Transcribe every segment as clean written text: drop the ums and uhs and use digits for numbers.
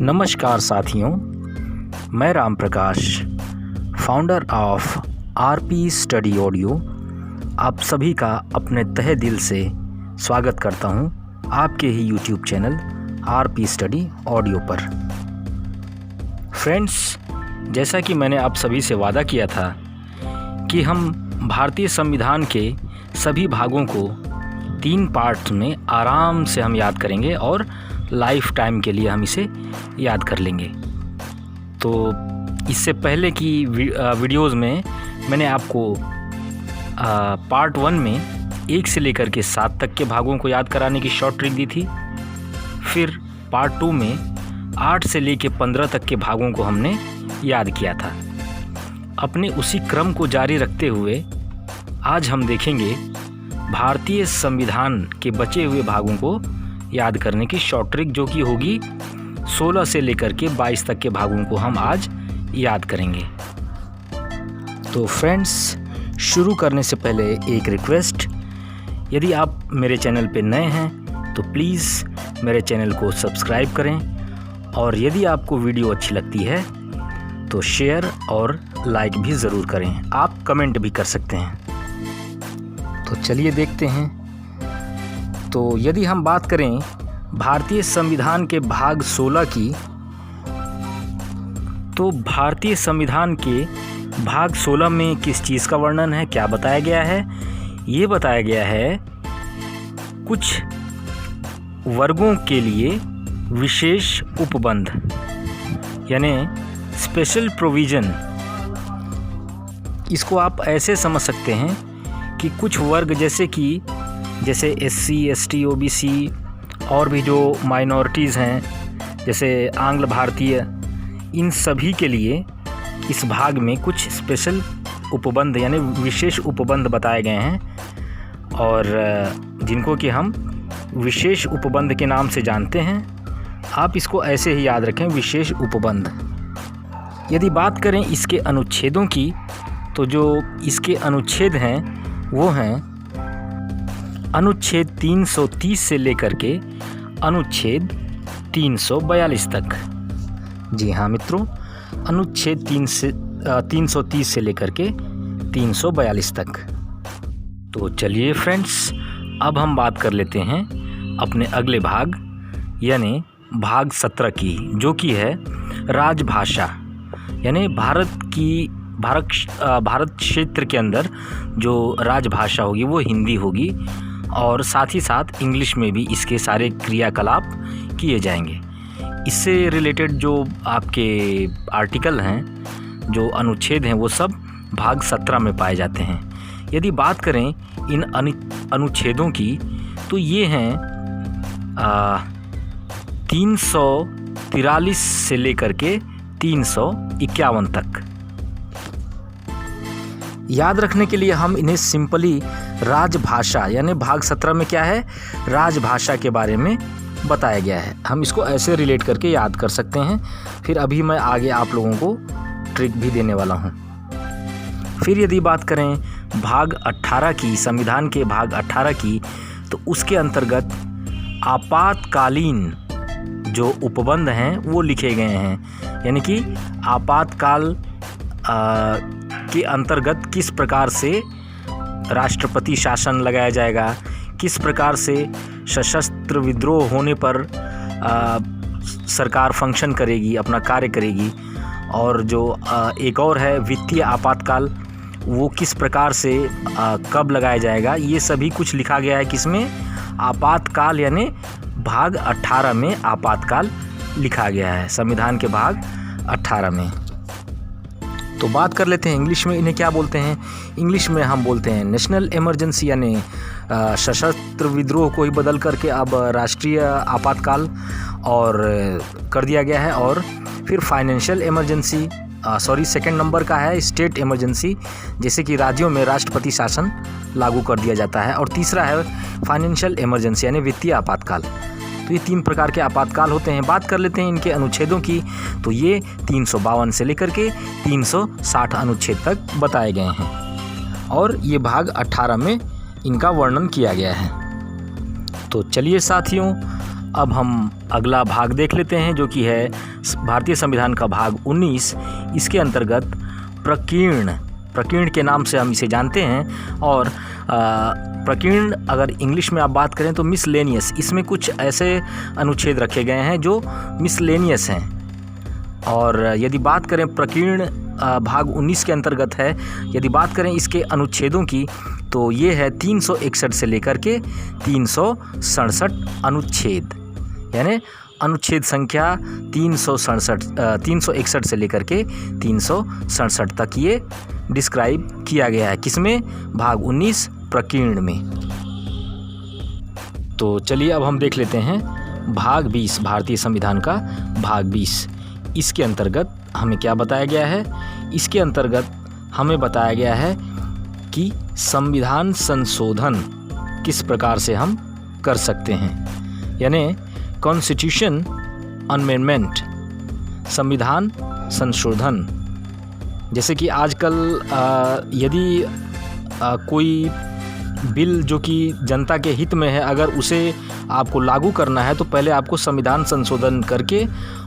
नमस्कार साथियों, मैं Ram Prakash, founder of RP study audio, आप सभी का अपने तहे दिल से स्वागत करता हूं आपके ही YouTube channel RP study audio पर। फ्रेंड्स, जैसा कि मैंने आप सभी से वादा किया था कि हम भारतीय संविधान के सभी भागों को 3 पार्ट में आराम से हम याद करेंगे और लाइफ टाइम के लिए हम इसे याद कर लेंगे। तो इससे पहले की वीडियोज़ में मैंने आपको पार्ट 1 में 1 से लेकर के 7 तक के भागों को याद कराने की शॉर्ट ट्रिक दी थी। फिर पार्ट 2 में 8 से लेकर 15 तक के भागों को हमने याद किया था। अपने उसी क्रम को जारी रखते हुए आज हम देखेंगे भारतीय संविधान के बचे हुए भागों को याद करने की शॉर्ट ट्रिक, जो कि होगी 16 से लेकर के 22 तक के भागों को हम आज याद करेंगे। तो फ्रेंड्स, शुरू करने से पहले एक रिक्वेस्ट, यदि आप मेरे चैनल पे नए हैं तो प्लीज़ मेरे चैनल को सब्सक्राइब करें, और यदि आपको वीडियो अच्छी लगती है तो शेयर और लाइक भी ज़रूर करें। आप कमेंट भी कर सकते हैं। तो चलिए देखते हैं। तो यदि हम बात करें भारतीय संविधान के भाग 16 की, तो भारतीय संविधान के भाग 16 में किस चीज़ का वर्णन है, क्या बताया गया है? ये बताया गया है कुछ वर्गों के लिए विशेष उपबंध, यानी स्पेशल प्रोविज़न। इसको आप ऐसे समझ सकते हैं कि कुछ वर्ग जैसे SC, ST, OBC और भी जो माइनॉरिटीज़ हैं, जैसे आंग्ल भारतीय, इन सभी के लिए इस भाग में कुछ स्पेशल उपबंध यानी विशेष उपबंध बताए गए हैं, और जिनको कि हम विशेष उपबंध के नाम से जानते हैं। आप इसको ऐसे ही याद रखें, विशेष उपबंध। यदि बात करें इसके अनुच्छेदों की, तो जो इसके अनुच्छेद हैं वो हैं अनुच्छेद 330 से लेकर के अनुच्छेद 342 तक। जी हाँ मित्रों, अनुच्छेद 330 से लेकर के 342 तक। तो चलिए फ्रेंड्स, अब हम बात कर लेते हैं अपने अगले भाग यानी भाग 17 की, जो कि है राजभाषा। यानी भारत क्षेत्र के अंदर जो राजभाषा होगी वो हिंदी होगी, और साथ ही साथ इंग्लिश में भी इसके सारे क्रियाकलाप किए जाएंगे। इससे रिलेटेड जो आपके आर्टिकल हैं, जो अनुच्छेद हैं, वो सब भाग 17 में पाए जाते हैं। यदि बात करें इन अनुच्छेदों की, तो ये हैं 343 से लेकर के 351 तक। याद रखने के लिए हम इन्हें सिंपली राजभाषा, यानी भाग 17 में क्या है, राजभाषा के बारे में बताया गया है, हम इसको ऐसे रिलेट करके याद कर सकते हैं। फिर अभी मैं आगे आप लोगों को ट्रिक भी देने वाला हूँ। फिर यदि बात करें भाग 18 की, संविधान के भाग 18 की, तो उसके अंतर्गत आपातकालीन जो उपबंध हैं वो लिखे गए हैं। यानी कि आपातकाल के अंतर्गत किस प्रकार से राष्ट्रपति शासन लगाया जाएगा, किस प्रकार से सशस्त्र विद्रोह होने पर सरकार फंक्शन करेगी, अपना कार्य करेगी, और जो एक और है वित्तीय आपातकाल, वो किस प्रकार से कब लगाया जाएगा, ये सभी कुछ लिखा गया है किसमें, आपातकाल, यानी भाग 18 में आपातकाल लिखा गया है, संविधान के भाग 18 में। तो बात कर लेते हैं इंग्लिश में इन्हें क्या बोलते हैं। इंग्लिश में हम बोलते हैं नेशनल इमरजेंसी, यानी सशस्त्र विद्रोह को ही बदल करके अब राष्ट्रीय आपातकाल और कर दिया गया है। और फिर फाइनेंशियल इमरजेंसी, सेकंड नंबर का है स्टेट इमरजेंसी, जैसे कि राज्यों में राष्ट्रपति शासन लागू कर दिया जाता है। और तीसरा है फाइनेंशियल इमरजेंसी, यानी वित्तीय आपातकाल। तो ये 3 प्रकार के आपातकाल होते हैं। बात कर लेते हैं इनके अनुच्छेदों की, तो ये 352 से लेकर के 360 अनुच्छेद तक बताए गए हैं, और ये भाग 18 में इनका वर्णन किया गया है। तो चलिए साथियों, अब हम अगला भाग देख लेते हैं, जो कि है भारतीय संविधान का भाग 19। इसके अंतर्गत प्रकीर्ण के नाम से हम इसे जानते हैं। और प्रकीर्ण अगर इंग्लिश में आप बात करें तो मिसलेनियस, इसमें कुछ ऐसे अनुच्छेद रखे गए हैं जो मिसलेनियस हैं। और यदि बात करें प्रकीर्ण भाग 19 के अंतर्गत है, यदि बात करें इसके अनुच्छेदों की, तो ये है 361 से लेकर के 367 अनुच्छेद, यानी अनुच्छेद संख्या 361 से लेकर के 367 तक ये डिस्क्राइब किया गया है। किसमें? भाग 19 प्रकीर्ण में। तो चलिए अब हम देख लेते हैं भाग 20, भारतीय संविधान का भाग 20। इसके अंतर्गत हमें क्या बताया गया है? इसके अंतर्गत हमें बताया गया है कि संविधान संशोधन किस प्रकार से हम कर सकते हैं, यानी कॉन्स्टिट्यूशन अमेंडमेंट, संविधान संशोधन। जैसे कि आजकल यदि कोई बिल जो कि जनता के हित में है, अगर उसे आपको लागू करना है तो पहले आपको संविधान संशोधन करके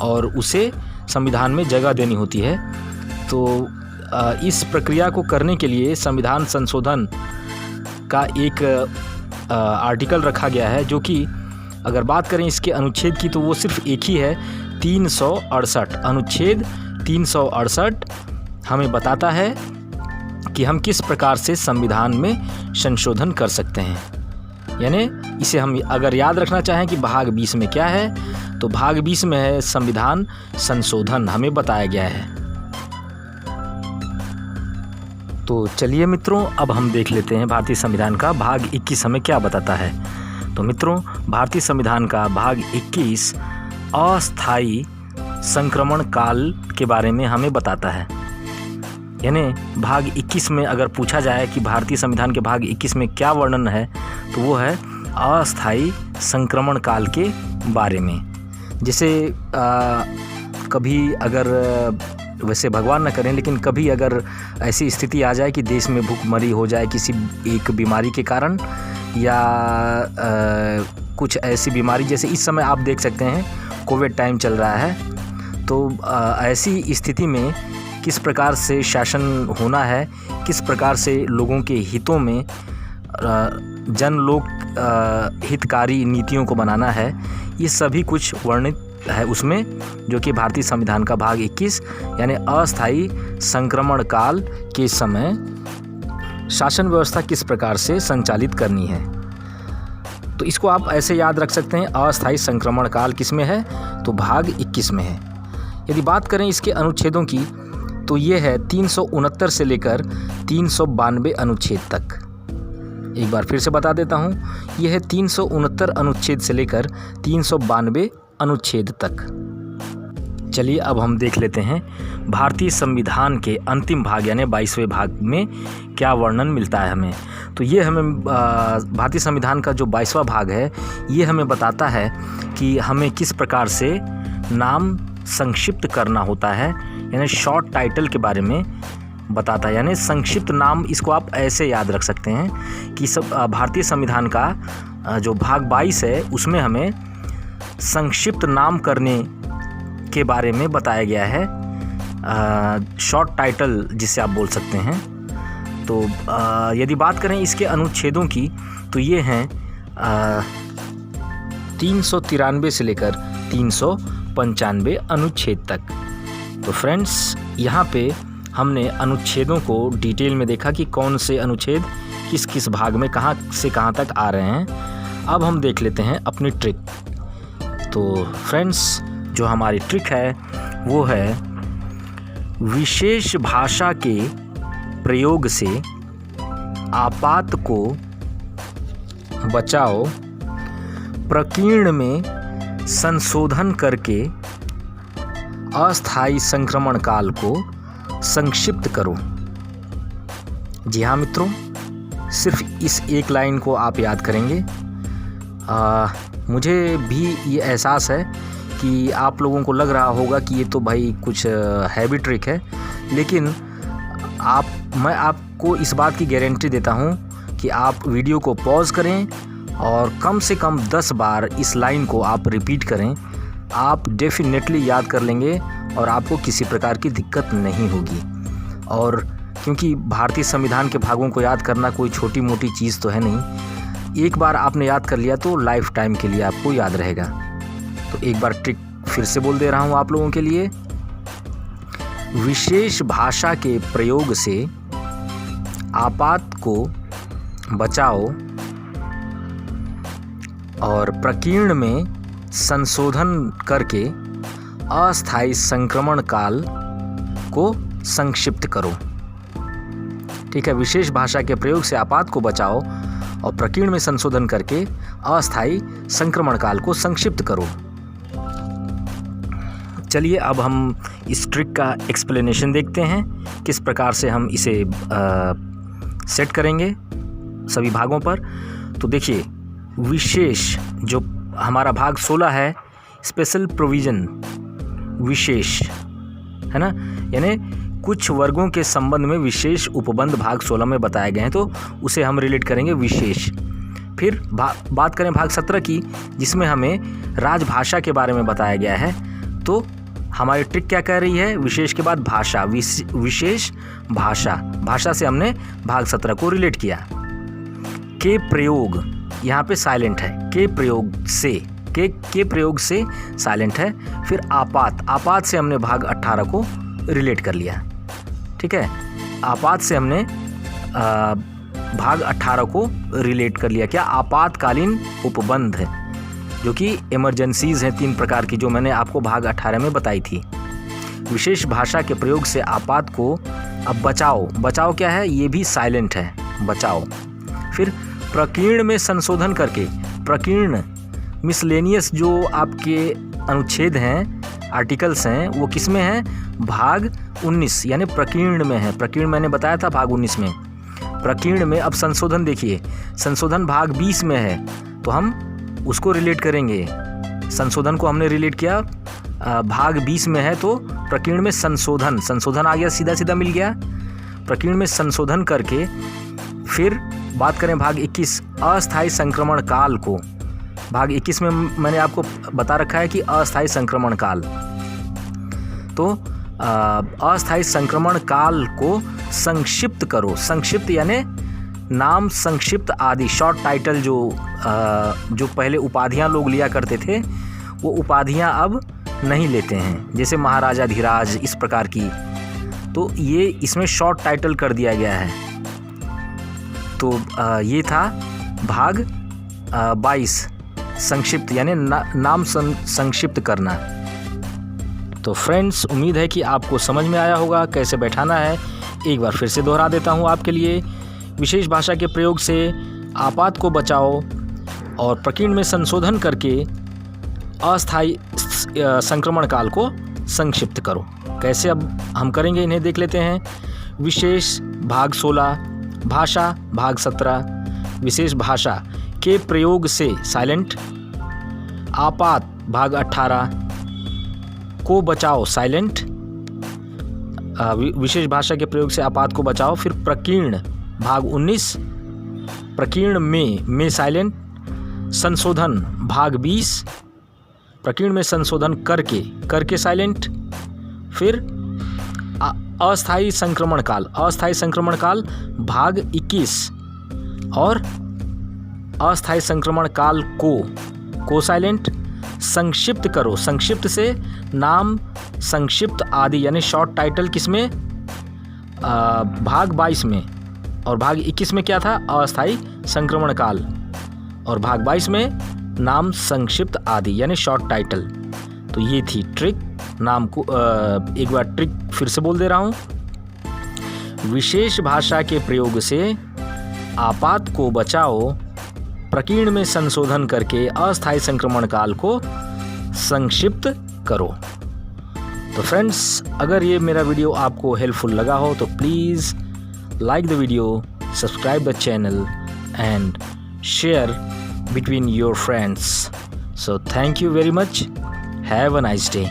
और उसे संविधान में जगह देनी होती है। तो इस प्रक्रिया को करने के लिए संविधान संशोधन का एक आर्टिकल रखा गया है, जो कि अगर बात करें इसके अनुच्छेद की तो वो सिर्फ एक ही है, 368। अनुच्छेद 368 हमें बताता है कि हम किस प्रकार से संविधान में संशोधन कर सकते हैं। यानी इसे हम अगर याद रखना चाहें कि भाग 20 में क्या है, तो भाग 20 में है संविधान संशोधन, हमें बताया गया है। तो चलिए मित्रों, अब हम देख लेते हैं भारतीय संविधान का भाग 21 हमें क्या बताता है। तो मित्रों, भारतीय संविधान का भाग 21 अस्थायी संक्रमण काल के बारे में हमें बताता है। यानी भाग 21 में अगर पूछा जाए कि भारतीय संविधान के भाग 21 में क्या वर्णन है, तो वो है अस्थायी संक्रमण काल के बारे में। जैसे कभी अगर, वैसे भगवान न करें, लेकिन कभी अगर ऐसी स्थिति आ जाए कि देश में भूखमरी हो जाए किसी एक बीमारी के कारण, या कुछ ऐसी बीमारी, जैसे इस समय आप देख सकते हैं कोविड टाइम चल रहा है, तो ऐसी स्थिति में किस प्रकार से शासन होना है, किस प्रकार से लोगों के हितों में जन लोक हितकारी नीतियों को बनाना है, ये सभी कुछ वर्णित है उसमें, जो कि भारतीय संविधान का भाग 21 यानी अस्थायी संक्रमण काल के समय शासन व्यवस्था किस प्रकार से संचालित करनी है। तो इसको आप ऐसे याद रख सकते हैं, अस्थायी संक्रमण काल किस में है, तो भाग 21 में है। यदि बात करें इसके अनुच्छेदों की, तो ये है 369 से लेकर 392 अनुच्छेद तक। एक बार फिर से बता देता हूँ, यह है 369 अनुच्छेद से लेकर 392 अनुच्छेद तक। चलिए अब हम देख लेते हैं भारतीय संविधान के अंतिम भाग यानी 22वें भाग में क्या वर्णन मिलता है हमें। तो ये हमें भारतीय संविधान का जो 22वां भाग है, ये हमें बताता है कि हमें किस प्रकार से नाम संक्षिप्त करना होता है, यानी शॉर्ट टाइटल के बारे में बताता है। यानी संक्षिप्त नाम, इसको आप ऐसे याद रख सकते हैं कि सब भारतीय संविधान का जो भाग 22 है उसमें हमें संक्षिप्त नाम करने के बारे में बताया गया है, शॉर्ट टाइटल जिसे आप बोल सकते हैं। तो यदि बात करें इसके अनुच्छेदों की, तो ये हैं 393 से लेकर 395 अनुच्छेद तक। तो फ्रेंड्स, यहाँ पे हमने अनुच्छेदों को डिटेल में देखा कि कौन से अनुच्छेद किस किस भाग में कहाँ से कहाँ तक आ रहे हैं। अब हम देख लेते हैं अपनी ट्रिक। तो फ्रेंड्स, जो हमारी ट्रिक है वो है विशेष भाषा के प्रयोग से आपात को बचाओ, प्रकीर्ण में संशोधन करके अस्थायी संक्रमण काल को संक्षिप्त करो। जी हाँ मित्रों, सिर्फ इस एक लाइन को आप याद करेंगे। मुझे भी ये एहसास है कि आप लोगों को लग रहा होगा कि ये तो भाई कुछ हैवी ट्रिक है, लेकिन मैं आपको इस बात की गारंटी देता हूँ कि आप वीडियो को पॉज करें और कम से कम 10 बार इस लाइन को आप रिपीट करें, आप डेफिनेटली याद कर लेंगे और आपको किसी प्रकार की दिक्कत नहीं होगी। और क्योंकि भारतीय संविधान के भागों को याद करना कोई छोटी मोटी चीज़ तो है नहीं, एक बार आपने याद कर लिया तो लाइफ टाइम के लिए आपको याद रहेगा। तो एक बार ट्रिक फिर से बोल दे रहा हूँ आप लोगों के लिए। विशेष भाषा के प्रयोग से आपात को बचाओ और प्रकीर्ण में संशोधन करके अस्थायी संक्रमण काल को संक्षिप्त करो। ठीक है, विशेष भाषा के प्रयोग से आपात को बचाओ और प्रकीर्ण में संशोधन करके अस्थायी संक्रमण काल को संक्षिप्त करो। चलिए अब हम इस ट्रिक का एक्सप्लेनेशन देखते हैं, किस प्रकार से हम इसे सेट करेंगे सभी भागों पर। तो देखिए, विशेष जो हमारा भाग 16 है, स्पेशल प्रोविज़न विशेष है ना, यानी कुछ वर्गों के संबंध में विशेष उपबंध भाग 16 में बताए गए हैं, तो उसे हम रिलेट करेंगे विशेष। फिर बात करें भाग 17 की, जिसमें हमें राजभाषा के बारे में बताया गया है। तो हमारी ट्रिक क्या कह रही है, विशेष के बाद भाषा, विशेष भाषा, भाषा से हमने भाग 17 को रिलेट किया। के प्रयोग यहाँ पे साइलेंट है, के प्रयोग से, के प्रयोग से साइलेंट है। फिर आपात, आपात से हमने भाग 18 को रिलेट कर लिया। ठीक है, आपात से हमने भाग 18 को रिलेट कर लिया। क्या, आपातकालीन उपबंध है, जो कि इमरजेंसीज़ हैं 3 प्रकार की, जो मैंने आपको भाग 18 में बताई थी। विशेष भाषा के प्रयोग से आपात को, अब बचाओ, बचाओ क्या है, ये भी साइलेंट है, बचाओ। फिर प्रकीर्ण में संशोधन करके, प्रकीर्ण मिसलेनियस जो आपके अनुच्छेद हैं, आर्टिकल्स हैं, वो किस में हैं, भाग 19 यानी प्रकीर्ण में है। प्रकीर्ण मैंने बताया था भाग 19 में, प्रकीर्ण में। अब संशोधन देखिए, संशोधन भाग 20 में है, तो हम उसको रिलेट करेंगे। संशोधन को हमने रिलेट किया, भाग 20 में है, तो प्रकीर्ण में संशोधन, संशोधन आ गया, सीधा सीधा मिल गया। प्रकीर्ण में संशोधन करके फिर बात करें भाग 21, अस्थायी संक्रमण काल को। भाग 21 में मैंने आपको बता रखा है कि अस्थायी संक्रमण काल, तो अस्थायी संक्रमण काल को संक्षिप्त करो। संक्षिप्त यानी नाम संक्षिप्त आदि, शॉर्ट टाइटल जो पहले उपाधियां लोग लिया करते थे, वो उपाधियां अब नहीं लेते हैं, जैसे महाराजा धीराज इस प्रकार की, तो ये इसमें शॉर्ट टाइटल कर दिया गया है। तो ये था भाग 22, संक्षिप्त यानी नाम संक्षिप्त करना। तो फ्रेंड्स, उम्मीद है कि आपको समझ में आया होगा कैसे बैठाना है। एक बार फिर से दोहरा देता हूँ आपके लिए। विशेष भाषा के प्रयोग से आपात को बचाओ और प्रकीर्ण में संशोधन करके अस्थायी संक्रमण काल को संक्षिप्त करो। कैसे अब हम करेंगे, इन्हें देख लेते हैं। विशेष भाग 16, भाषा भाग 17, विशेष भाषा के प्रयोग से साइलेंट, आपात भाग 18 को बचाओ साइलेंट, विशेष भाषा के प्रयोग से आपात को बचाओ। फिर प्रकीर्ण भाग 19, प्रकीर्ण में साइलेंट, संशोधन भाग 20, प्रकीर्ण में संशोधन करके साइलेंट। फिर अस्थायी संक्रमण काल, अस्थायी संक्रमण काल भाग 21 और अस्थायी संक्रमण काल को साइलेंट। संक्षिप्त करो, संक्षिप्त से नाम संक्षिप्त आदि यानी शॉर्ट टाइटल किसमें, भाग 22 में, और भाग 21 में क्या था, अस्थायी संक्रमण काल, और भाग 22 में नाम संक्षिप्त आदि यानी शॉर्ट टाइटल। तो ये थी ट्रिक। नाम को एक बार ट्रिक फिर से बोल दे रहा हूँ। विशेष भाषा के प्रयोग से आपात को बचाओ, प्रकीर्ण में संशोधन करके अस्थायी संक्रमण काल को संक्षिप्त करो। तो फ्रेंड्स, अगर ये मेरा वीडियो आपको हेल्पफुल लगा हो तो please like the video, subscribe the channel and share between your friends. So thank you very much. Have a nice day.